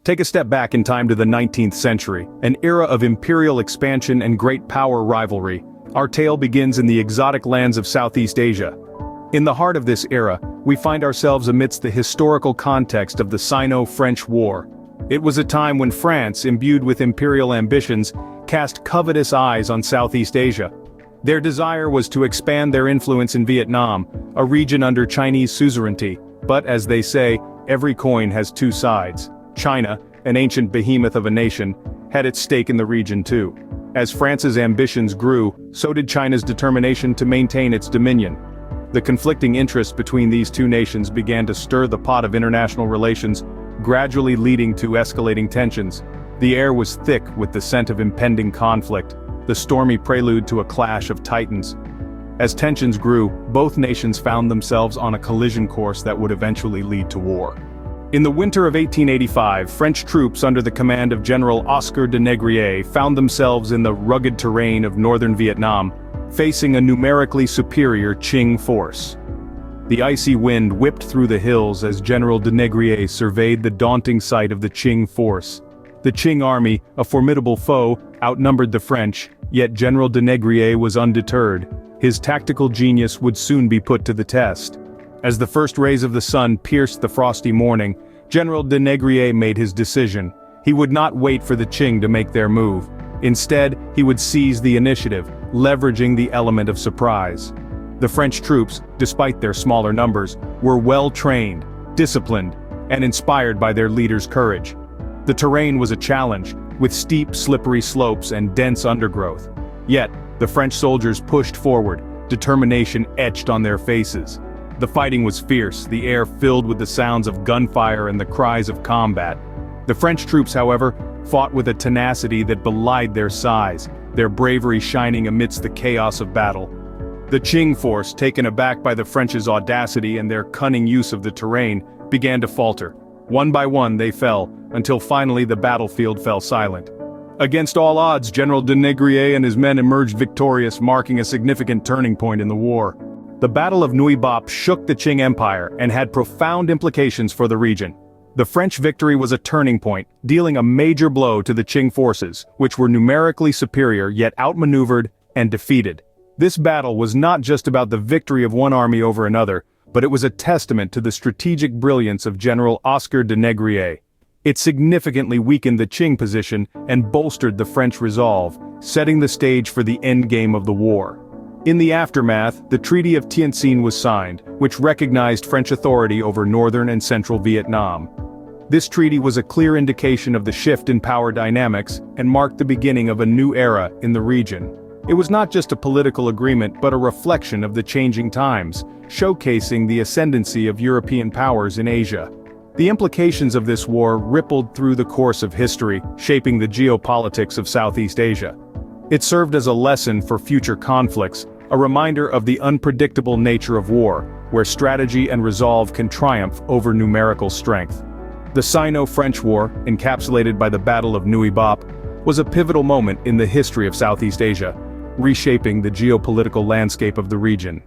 Take a step back in time to the 19th century, an era of imperial expansion and great power rivalry. Our tale begins in the exotic lands of Southeast Asia. In the heart of this era, we find ourselves amidst the historical context of the Sino-French War. It was a time when France, imbued with imperial ambitions, cast covetous eyes on Southeast Asia. Their desire was to expand their influence in Vietnam, a region under Chinese suzerainty. But as they say, every coin has two sides. China, an ancient behemoth of a nation, had its stake in the region too. As France's ambitions grew, so did China's determination to maintain its dominion. The conflicting interests between these two nations began to stir the pot of international relations, gradually leading to escalating tensions. The air was thick with the scent of impending conflict, the stormy prelude to a clash of titans. As tensions grew, both nations found themselves on a collision course that would eventually lead to war. In the winter of 1885, French troops under the command of General Oscar de Négrier found themselves in the rugged terrain of northern Vietnam, facing a numerically superior Qing force. The icy wind whipped through the hills as General de Négrier surveyed the daunting sight of the Qing force. The Qing army, a formidable foe, outnumbered the French, yet General de Négrier was undeterred. His tactical genius would soon be put to the test. As the first rays of the sun pierced the frosty morning, General de Négrier made his decision. He would not wait for the Qing to make their move. Instead, he would seize the initiative, leveraging the element of surprise. The French troops, despite their smaller numbers, were well trained, disciplined, and inspired by their leader's courage. The terrain was a challenge, with steep, slippery slopes and dense undergrowth. Yet, the French soldiers pushed forward, determination etched on their faces. The fighting was fierce, the air filled with the sounds of gunfire and the cries of combat. The French troops, however, fought with a tenacity that belied their size, their bravery shining amidst the chaos of battle. The Qing force, taken aback by the French's audacity and their cunning use of the terrain, began to falter. One by one they fell, until finally the battlefield fell silent. Against all odds, General de Négrier and his men emerged victorious, marking a significant turning point in the war. The Battle of Núi Bop shook the Qing Empire and had profound implications for the region. The French victory was a turning point, dealing a major blow to the Qing forces, which were numerically superior yet outmaneuvered and defeated. This battle was not just about the victory of one army over another, but it was a testament to the strategic brilliance of General Oscar de Négrier. It significantly weakened the Qing position and bolstered the French resolve, setting the stage for the endgame of the war. In the aftermath, the Treaty of Tientsin was signed, which recognized French authority over northern and central Vietnam. This treaty was a clear indication of the shift in power dynamics and marked the beginning of a new era in the region. It was not just a political agreement but a reflection of the changing times, showcasing the ascendancy of European powers in Asia. The implications of this war rippled through the course of history, shaping the geopolitics of Southeast Asia. It served as a lesson for future conflicts, a reminder of the unpredictable nature of war, where strategy and resolve can triumph over numerical strength. The Sino-French War, encapsulated by the Battle of Núi Bop, was a pivotal moment in the history of Southeast Asia, reshaping the geopolitical landscape of the region.